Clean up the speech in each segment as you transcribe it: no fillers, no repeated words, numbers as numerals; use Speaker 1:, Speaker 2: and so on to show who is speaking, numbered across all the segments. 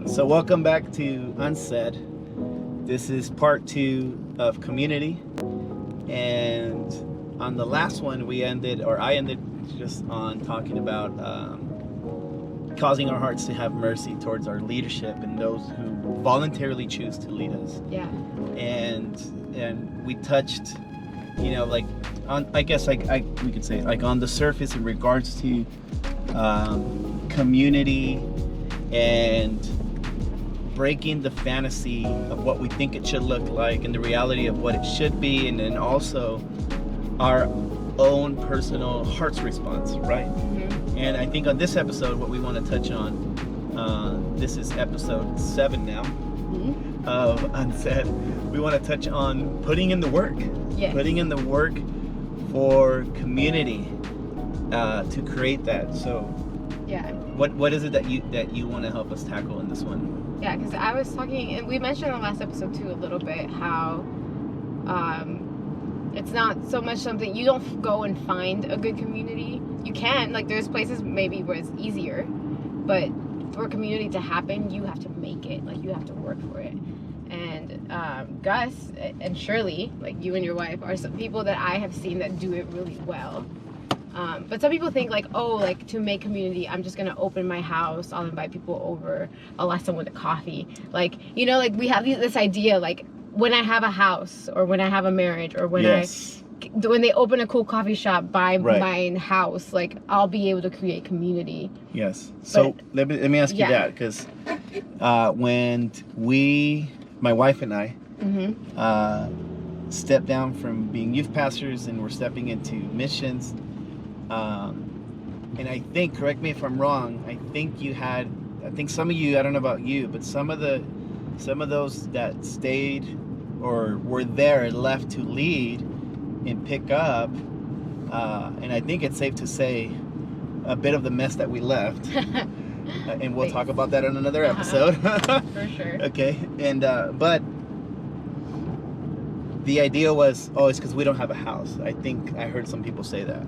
Speaker 1: So welcome back to UNSAID. This is part 2 of community, and on the last one I ended just on talking about causing our hearts to have mercy towards our leadership and those who voluntarily choose to lead us.
Speaker 2: Yeah.
Speaker 1: And we touched, like on, I guess we could say like on the surface in regards to community and breaking the fantasy of what we think it should look like and the reality of what it should be, and then also our own personal heart's response, right?
Speaker 2: Mm-hmm.
Speaker 1: And I think on this episode, what we want to touch on, this is episode 7 now of UNSAID. We want to touch on putting in the work.
Speaker 2: Yes.
Speaker 1: Putting in the work for community to create that. So
Speaker 2: Yeah.
Speaker 1: what is it that you want to help us tackle in this one?
Speaker 2: Yeah, because I was talking, and we mentioned in the last episode too a little bit how it's not so much something, you don't go and find a good community. You can, like, there's places maybe where it's easier, but for a community to happen, you have to make it, like, you have to work for it. And Gus and Shirley, like you and your wife, are some people that I have seen that do it really well. But some people think like, oh, like to make community, I'm just gonna open my house, I'll invite people over, I'll ask someone to coffee. Like, like we have this idea, like when I have a house or when I have a marriage or when when they open a cool coffee shop by my house, like I'll be able to create community.
Speaker 1: Yes. So let me ask you that, because when my wife and I stepped down from being youth pastors and we're stepping into missions, and I think, correct me if I'm wrong, I think some of you, I don't know about you, but some of those that stayed or were there and left to lead and pick up, and I think it's safe to say a bit of the mess that we left. And we'll talk about that in another episode.
Speaker 2: For sure.
Speaker 1: Okay. And but the idea was, it's because we don't have a house. I think I heard some people say that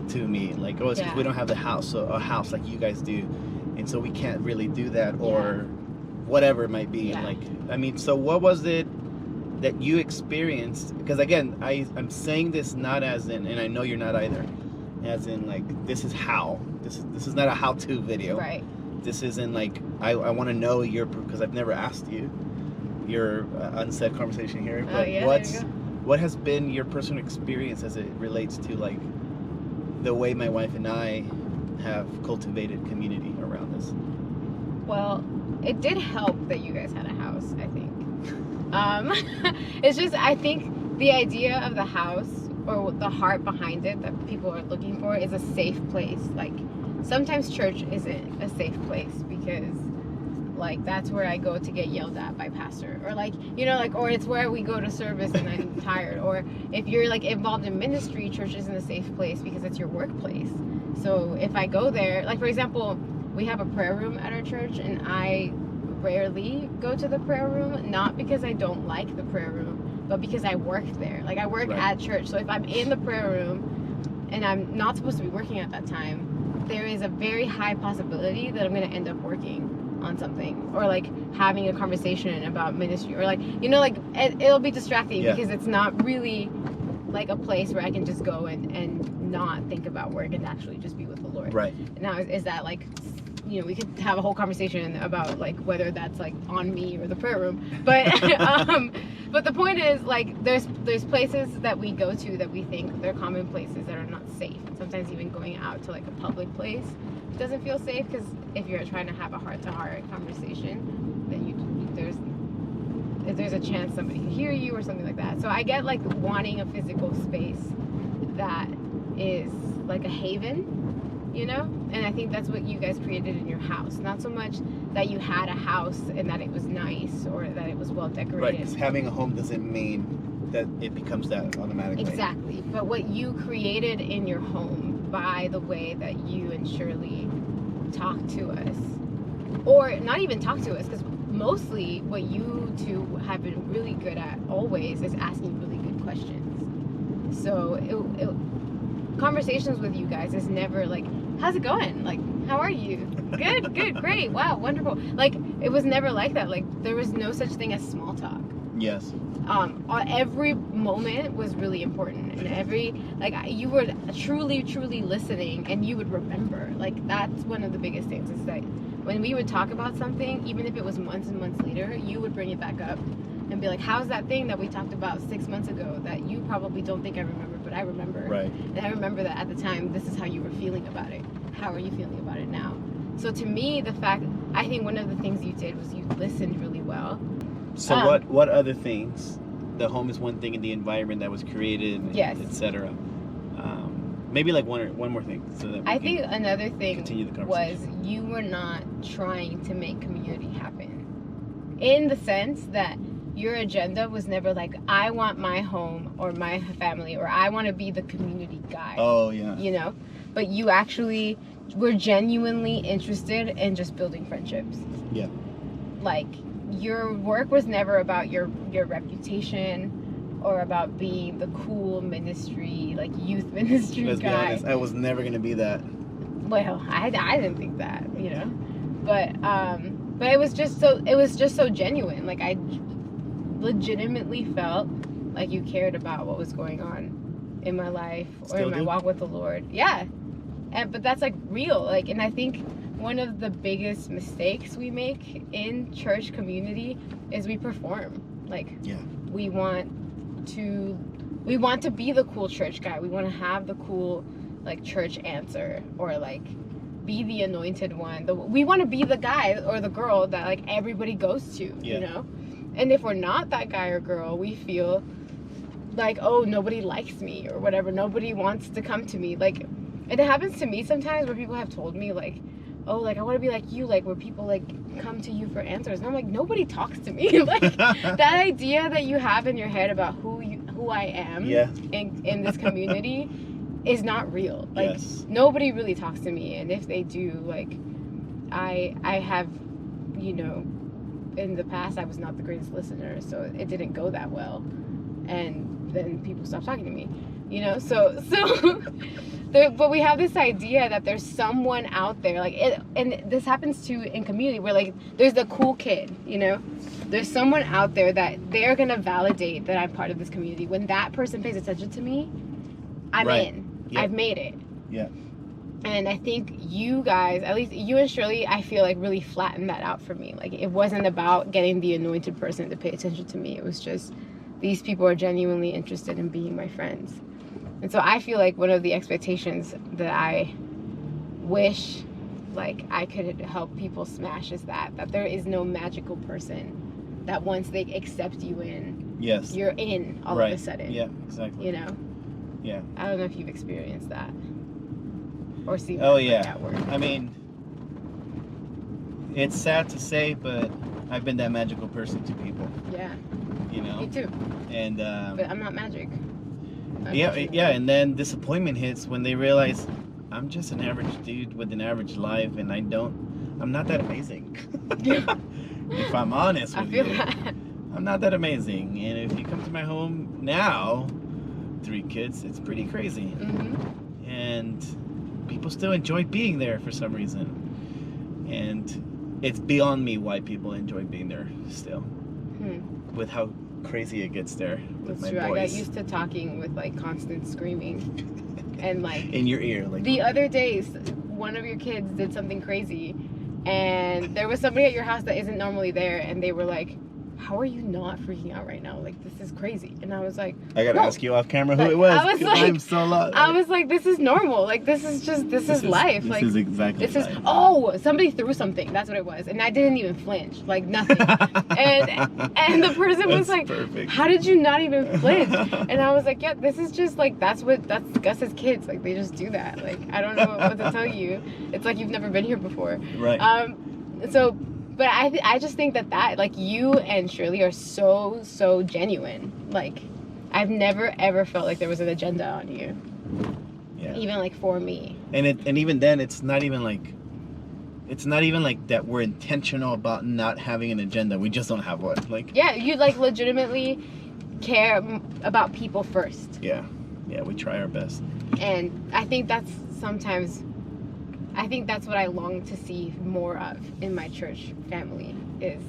Speaker 1: to me, like, it's because we don't have a house like you guys do, and so we can't really do that, or whatever it might be.
Speaker 2: Yeah.
Speaker 1: Like, I mean, so what was it that you experienced? Because again, I'm saying this not as in, and I know you're not either, as in like this is not a how-to video.
Speaker 2: Right.
Speaker 1: This isn't like I want to know because I've never asked you your UNSAID conversation here. But what has been your personal experience as it relates to like the way my wife and I have cultivated community around us?
Speaker 2: Well, it did help that you guys had a house, I think. It's just, I think the idea of the house, or the heart behind it that people are looking for, is a safe place. Like, sometimes church isn't a safe place because like that's where I go to get yelled at by pastor, or like, or it's where we go to service and I'm tired. Or if you're like involved in ministry, church isn't a safe place because it's your workplace. So if I go there, like for example, we have a prayer room at our church, and I rarely go to the prayer room, not because I don't like the prayer room, but because I work there. Like I work at church. So if I'm in the prayer room and I'm not supposed to be working at that time, there is a very high possibility that I'm going to end up working on something, or like having a conversation about ministry, or like, like it'll be distracting because it's not really like a place where I can just go and not think about work and actually just be with the Lord. Right. Now, is that like, we could have a whole conversation about like whether that's like on me or the prayer room, but but the point is, like, there's places that we go to that we think they're common places that are not safe. And sometimes even going out to like a public place doesn't feel safe, because if you're trying to have a heart-to-heart conversation, then there's a chance somebody can hear you or something like that. So I get like wanting a physical space that is like a haven, and I think that's what you guys created in your house. Not so much that you had a house and that it was nice or that it was well decorated.
Speaker 1: Right, because having a home doesn't mean that it becomes that automatically.
Speaker 2: Exactly. But what you created in your home by the way that you and Shirley talk to us, or not even talk to us, because mostly what you two have been really good at always is asking really good questions. So conversations with you guys is never like, how's it going? Like, How are you? Good, good, great. Wow, wonderful. Like, it was never like that. Like, there was no such thing as small talk.
Speaker 1: Yes.
Speaker 2: Every moment was really important, and you were truly listening, and you would remember. Like, that's one of the biggest things, is that when we would talk about something, even if it was months and months later, you would bring it back up and be like, how's that thing that we talked about 6 months ago that you probably don't think I remember, but I remember.
Speaker 1: Right.
Speaker 2: And I remember that at the time, this is how you were feeling about it. How are you feeling about it now? So to me, I think one of the things you did was you listened really well.
Speaker 1: So what other things? The home is one thing, in the environment that was created,
Speaker 2: yes,
Speaker 1: etc. Maybe like one more thing, so that
Speaker 2: I think another thing
Speaker 1: continue the
Speaker 2: was
Speaker 1: conversation.
Speaker 2: you were not trying to make community happen, in the sense that your agenda was never like, I want my home or my family, or I want to be the community guy.
Speaker 1: Oh yeah.
Speaker 2: You know, but you actually were genuinely interested in just building friendships.
Speaker 1: Yeah.
Speaker 2: Like, your work was never about your reputation or about being the cool ministry, like youth ministry
Speaker 1: Let's
Speaker 2: guy.
Speaker 1: be honest, I was never gonna be that.
Speaker 2: Well, I didn't think that, you know, but it was just so genuine. Like, I legitimately felt like you cared about what was going on in my life or
Speaker 1: Still
Speaker 2: in my
Speaker 1: do.
Speaker 2: walk with the Lord. Yeah, but that's like real. Like, and I think one of the biggest mistakes we make in church community is we perform. Like,
Speaker 1: Yeah.
Speaker 2: we want to be the cool church guy. We want to have the cool, like, church answer, or like be the anointed one. We want to be the guy or the girl that like everybody goes to,
Speaker 1: Yeah.
Speaker 2: you know? And if we're not that guy or girl, we feel like, oh, nobody likes me or whatever. Nobody wants to come to me. Like, and it happens to me sometimes where people have told me like, oh, like, I want to be like you, like, where people like come to you for answers. And I'm like, nobody talks to me. Like, that idea that you have in your head about who I am,
Speaker 1: Yeah.
Speaker 2: in this community is not real. Like,
Speaker 1: Yes.
Speaker 2: nobody really talks to me, and if they do, like, I have, you know, in the past I was not the greatest listener, so it didn't go that well, and then people stopped talking to me, you know. So but we have this idea that there's someone out there, like, and this happens too in community, where like there's the cool kid, you know. There's someone out there that they're gonna validate that I'm part of this community. When that person pays attention to me, I'm
Speaker 1: Right.
Speaker 2: in.
Speaker 1: Yep.
Speaker 2: I've made it.
Speaker 1: Yeah.
Speaker 2: And I think you guys, at least you and Shirley, I feel like really flattened that out for me. Like, it wasn't about getting the anointed person to pay attention to me. It was just, these people are genuinely interested in being my friends. And so I feel like one of the expectations that I wish, like, I could help people smash is that there is no magical person that once they accept you in,
Speaker 1: Yes.
Speaker 2: you're in all
Speaker 1: Right.
Speaker 2: of a sudden.
Speaker 1: Yeah. Exactly.
Speaker 2: You know?
Speaker 1: Yeah.
Speaker 2: I don't know if you've experienced that or seen
Speaker 1: Oh,
Speaker 2: that
Speaker 1: yeah.
Speaker 2: at work.
Speaker 1: I mean, it's sad to say, but I've been that magical person to people.
Speaker 2: Yeah,
Speaker 1: You know.
Speaker 2: me too.
Speaker 1: And
Speaker 2: But I'm not magic.
Speaker 1: yeah, and then disappointment hits when they realize I'm just an average dude with an average life, and I'm not that amazing. If I'm honest
Speaker 2: I
Speaker 1: with
Speaker 2: feel
Speaker 1: you,
Speaker 2: that.
Speaker 1: I'm not that amazing. And if you come to my home now, 3 kids, it's pretty crazy.
Speaker 2: Mm-hmm.
Speaker 1: And people still enjoy being there for some reason. And it's beyond me why people enjoy being there still. With how crazy it gets there with
Speaker 2: That's
Speaker 1: my
Speaker 2: true.
Speaker 1: voice.
Speaker 2: I got used to talking with like constant screaming. And like
Speaker 1: in your ear. Like
Speaker 2: the other days, one of your kids did something crazy, and there was somebody at your house that isn't normally there, and they were like, how are you not freaking out right now? Like, this is crazy. And I was like,
Speaker 1: I gotta
Speaker 2: no.
Speaker 1: ask you off camera who
Speaker 2: Like,
Speaker 1: it was.
Speaker 2: I was
Speaker 1: 'cause
Speaker 2: like-
Speaker 1: I'm so lost.
Speaker 2: I was like, this is normal. Like, this is life.
Speaker 1: This
Speaker 2: Like,
Speaker 1: is exactly
Speaker 2: this is,
Speaker 1: life.
Speaker 2: oh, somebody threw something. That's what it was. And I didn't even flinch. Like, nothing. and the person was
Speaker 1: That's
Speaker 2: like,
Speaker 1: perfect.
Speaker 2: how did you not even flinch? And I was like, yeah, this is just like, that's Gus's kids. Like, they just do that. Like, I don't know what to tell you. It's like you've never been here before.
Speaker 1: Right.
Speaker 2: But I just think that like, you and Shirley are so genuine. Like, I've never ever felt like there was an agenda on you.
Speaker 1: Yeah.
Speaker 2: Even like for me.
Speaker 1: And even then, it's not even like that we're intentional about not having an agenda. We just don't have one. Like.
Speaker 2: Yeah, you like legitimately care about people first.
Speaker 1: Yeah. Yeah, we try our best.
Speaker 2: And I think that's sometimes I think that's what I long to see more of in my church family is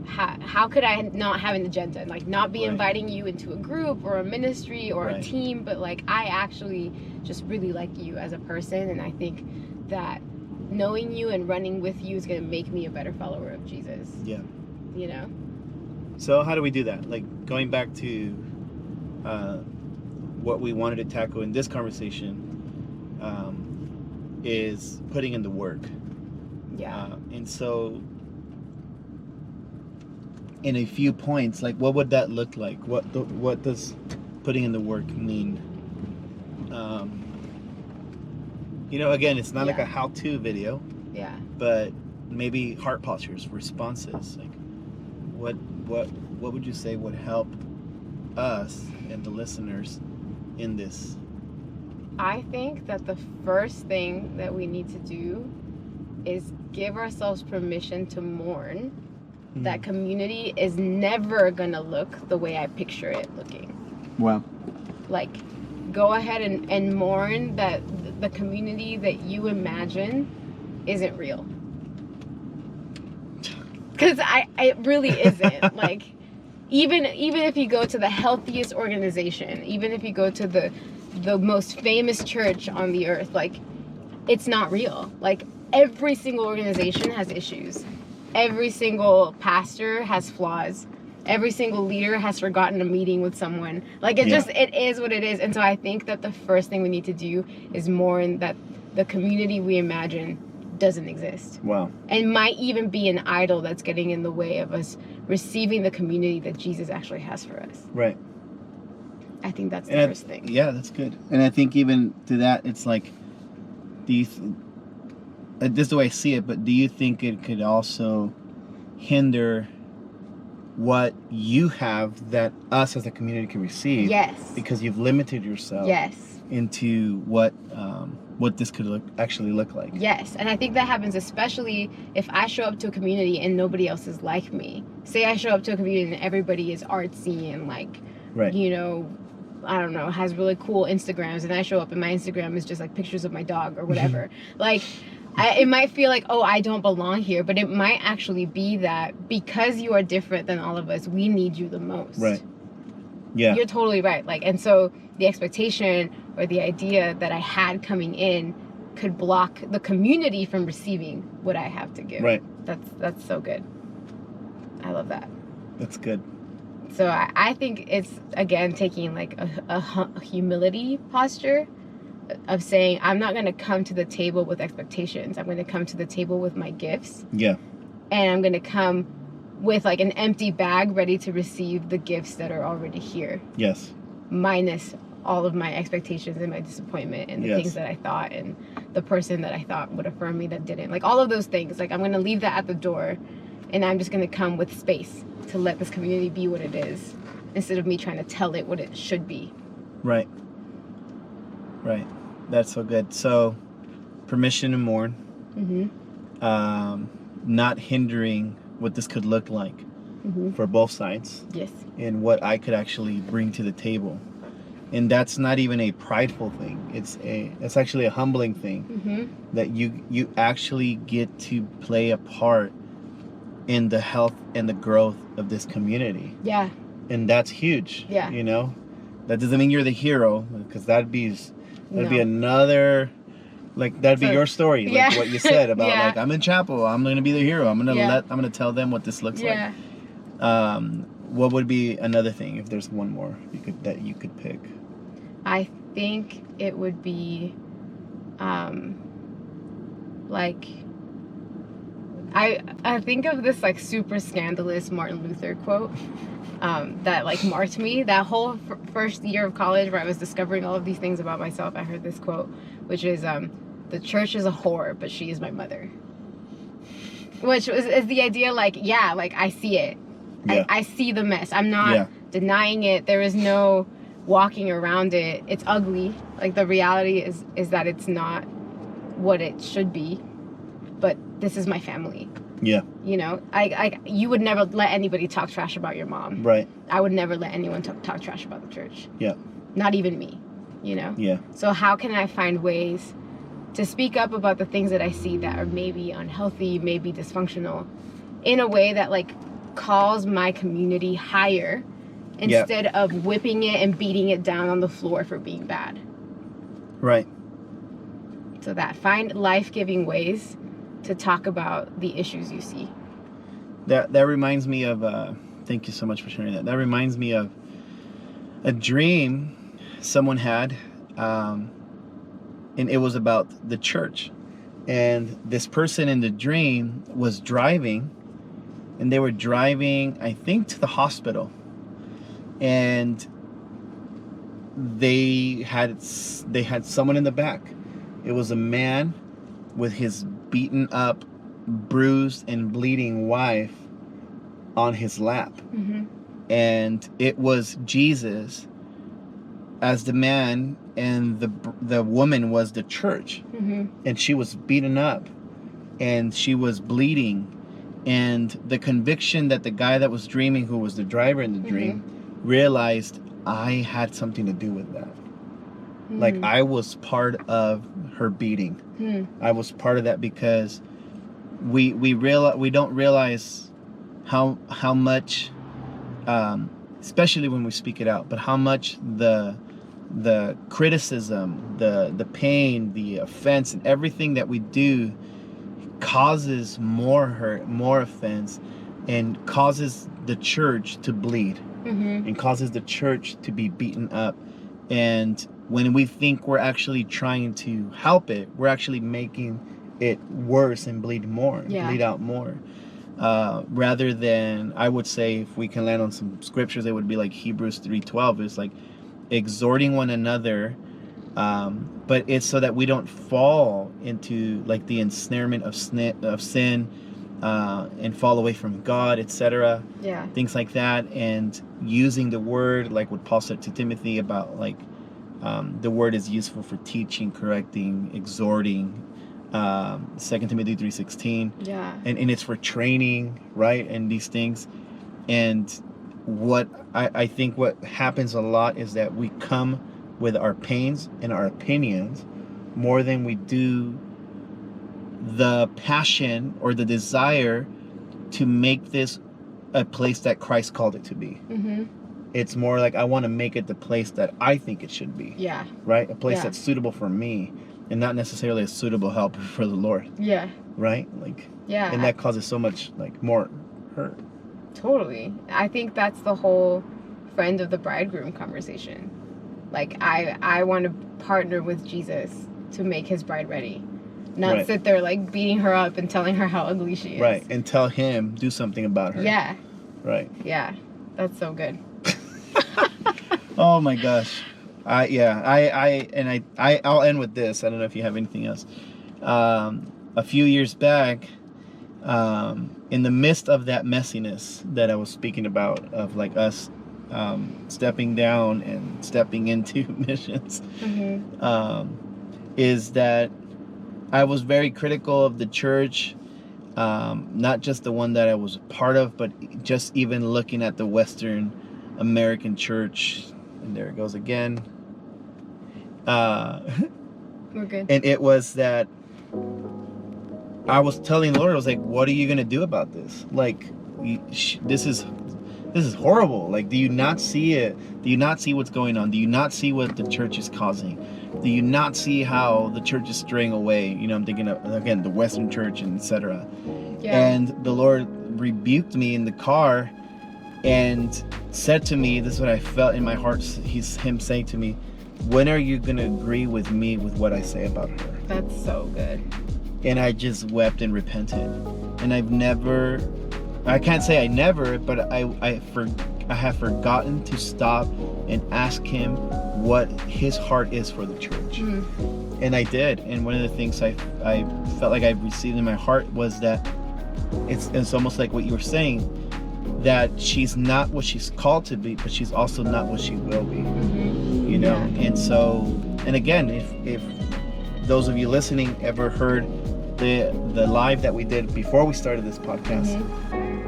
Speaker 2: how could I not have an agenda and like not be
Speaker 1: Right.
Speaker 2: inviting you into a group or a ministry or
Speaker 1: Right.
Speaker 2: a team, but like I actually just really like you as a person, and I think that knowing you and running with you is going to make me a better follower of Jesus.
Speaker 1: Yeah.
Speaker 2: You know?
Speaker 1: So how do we do that? Like going back to what we wanted to tackle in this conversation is putting in the work.
Speaker 2: Yeah.
Speaker 1: And so in a few points, like what would that look like? What does putting in the work mean? You know, again, it's not like a how-to video,
Speaker 2: Yeah.
Speaker 1: but maybe heart postures, responses. Like what would you say would help us and the listeners in this?
Speaker 2: I think that the first thing that we need to do is give ourselves permission to mourn that community is never gonna look the way I picture it looking.
Speaker 1: Wow.
Speaker 2: Like, go ahead and mourn that the community that you imagine isn't real. Because it really isn't. Like, even if you go to the healthiest organization, even if you go to the most famous church on the earth, like, it's not real. Like, every single organization has issues. Every single pastor has flaws. Every single leader has forgotten a meeting with someone. Like, it is what it is. And so I think that the first thing we need to do is mourn that the community we imagine doesn't exist.
Speaker 1: Wow.
Speaker 2: And might even be an idol that's getting in the way of us receiving the community that Jesus actually has for us.
Speaker 1: Right.
Speaker 2: I think that's the first thing.
Speaker 1: Yeah, that's good. And I think even to that, it's like, this is the way I see it, but do you think it could also hinder what you have that us as a community can receive?
Speaker 2: Yes.
Speaker 1: Because you've limited yourself into what this could actually look like.
Speaker 2: Yes, and I think that happens especially if I show up to a community and nobody else is like me. Say I show up to a community and everybody is artsy and like, you know, I don't know, has really cool Instagrams, and I show up and my Instagram is just like pictures of my dog or whatever. Like, it might feel like, oh, I don't belong here, but it might actually be that because you are different than all of us, we need you the most.
Speaker 1: Right. Yeah.
Speaker 2: You're totally right. Like, and so the expectation or the idea that I had coming in could block the community from receiving what I have to give.
Speaker 1: Right.
Speaker 2: That's so good. I love that.
Speaker 1: That's good.
Speaker 2: So I think it's, again, taking like a humility posture of saying, I'm not going to come to the table with expectations. I'm going to come to the table with my gifts.
Speaker 1: Yeah.
Speaker 2: And I'm going to come with like an empty bag ready to receive the gifts that are already here.
Speaker 1: Yes.
Speaker 2: Minus all of my expectations and my disappointment and the things that I thought and the person that I thought would affirm me that didn't. Like, all of those things. Like, I'm going to leave that at the door, and I'm just going to come with space to let this community be what it is instead of me trying to tell it what it should be.
Speaker 1: Right. Right. That's so good. So, permission to mourn. Not hindering what this could look like for both sides.
Speaker 2: Yes.
Speaker 1: And what I could actually bring to the table. And that's not even a prideful thing. It's actually a humbling thing that you actually get to play a part in the health and the growth of this community.
Speaker 2: Yeah.
Speaker 1: And that's huge.
Speaker 2: Yeah.
Speaker 1: You know, that doesn't mean you're the hero, because that'd be another, like, that'd be your story, like what you said about like, I'm in chapel, I'm gonna be the hero, I'm gonna tell them what this looks like. What would be another thing, if there's one more that you could pick?
Speaker 2: I think it would be like, I think of this like super scandalous Martin Luther quote that like marked me. That whole first year of college where I was discovering all of these things about myself, I heard this quote, which is the church is a whore, but she is my mother. Which is the idea, like, like, I see it. I see the mess. I'm not denying it. There is no walking around it. It's ugly. Like, the reality is that it's not what it should be. But this is my family. Yeah. You know, you would never let anybody talk trash about your mom. Right. I would never let anyone talk trash about the church. Yeah. Not even me, you know? Yeah. So how can I find ways to speak up about the things that I see that are maybe unhealthy, maybe dysfunctional, in a way that like calls my community higher instead of whipping it and beating it down on the floor for being bad.
Speaker 1: Right.
Speaker 2: So that find life-giving ways to talk about the issues you see.
Speaker 1: That reminds me of thank you so much for sharing that. That reminds me of a dream someone had, and it was about the church. And this person in the dream was driving, and they were driving, I think, to the hospital. And they had someone in the back. It was a man with his beaten up, bruised and bleeding wife on his lap.
Speaker 2: Mm-hmm.
Speaker 1: And it was Jesus as the man, and the woman was the church.
Speaker 2: Mm-hmm.
Speaker 1: And she was beaten up and she was bleeding, and the conviction that the guy that was dreaming, who was the driver in the dream, realized, I had something to do with that. Like, I was part of her beating. I was part of that, because we don't realize how much, especially when we speak it out, but how much the criticism, the pain, the offense, and everything that we do causes more hurt, more offense, and causes the church to bleed, and causes the church to be beaten up. And when we think we're actually trying to help it, we're actually making it worse and bleed more, bleed out more. Rather than, I would say, if we can land on some scriptures, it would be like Hebrews 3:12. It's like exhorting one another, but it's so that we don't fall into like the ensnarement of sin, and fall away from God, etc. Things like that. And using the word, like what Paul said to Timothy about like, the word is useful for teaching, correcting, exhorting, 2 Timothy 3:16. And it's for training, right? And these things. And what I think what happens a lot is that we come with our pains and our opinions more than we do the passion or the desire to make this a place that Christ called it to be. It's more like, I want to make it the place that I think it should be. Right? A place that's suitable for me, and not necessarily a suitable help for the Lord. Right? Like, and that causes so much like more hurt.
Speaker 2: Totally. I think that's the whole friend of the bridegroom conversation. Like, I want to partner with Jesus to make his bride ready. Not sit there like beating her up and telling her how ugly she is.
Speaker 1: Right. And tell him, do something about her. Right.
Speaker 2: Yeah. That's so good.
Speaker 1: Oh my gosh. I'll end with this. I don't know if you have anything else. A few years back, in the midst of that messiness that I was speaking about, of like us stepping down and stepping into missions, is that I was very critical of the church, not just the one that I was a part of, but just even looking at the Western American church. And there it goes again.
Speaker 2: We're good.
Speaker 1: And it was that I was telling the Lord, I was like, what are you going to do about this? Like, this is horrible. Like, do you not see it? Do you not see what's going on? Do you not see what the church is causing? Do you not see how the church is straying away? You know, I'm thinking of, again, the Western church and etc. And the Lord rebuked me in the car and said to me, this is what I felt in my heart, him saying to me, when are you going to agree with me with what I say about her?
Speaker 2: That's so good.
Speaker 1: And I just wept and repented. And I can't say I never, but I have forgotten to stop and ask him what his heart is for the church. And I did. And one of the things I felt like I received in my heart was that it's almost like what you were saying, that she's not what she's called to be, but she's also not what she will be. You know? And so, and again, if those of you listening ever heard the live that we did before we started this podcast,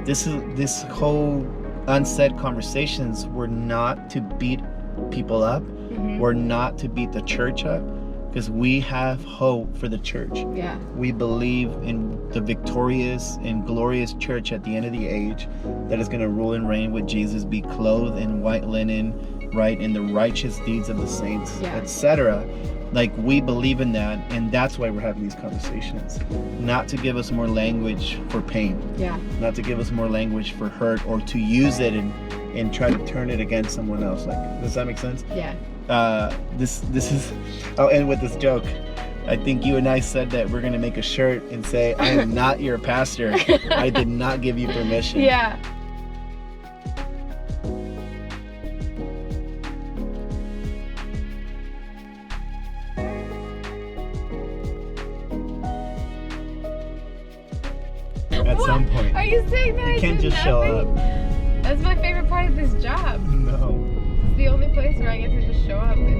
Speaker 1: this whole unsaid conversations were not to beat people up, were not to beat the church up, because we have hope for the church.
Speaker 2: Yeah.
Speaker 1: We believe in the victorious and glorious church at the end of the age that is going to rule and reign with Jesus, be clothed in white linen, right, in the righteous deeds of the saints,
Speaker 2: Yeah.
Speaker 1: etc. Like, we believe in that, and that's why we're having these conversations. Not to give us more language for pain,
Speaker 2: Yeah.
Speaker 1: not to give us more language for hurt, or to use it and try to turn it against someone else. Like, does that make sense?
Speaker 2: Yeah.
Speaker 1: This is, I'll end with this joke. I think you and I said that we're gonna make a shirt and say, I am not your pastor. I did not give you permission.
Speaker 2: Yeah.
Speaker 1: At some point.
Speaker 2: Are you saying that
Speaker 1: You
Speaker 2: I
Speaker 1: can't
Speaker 2: did
Speaker 1: just show
Speaker 2: nothing?
Speaker 1: up.
Speaker 2: That's my favorite part of this job.
Speaker 1: No.
Speaker 2: It's the only place where I get to just show up and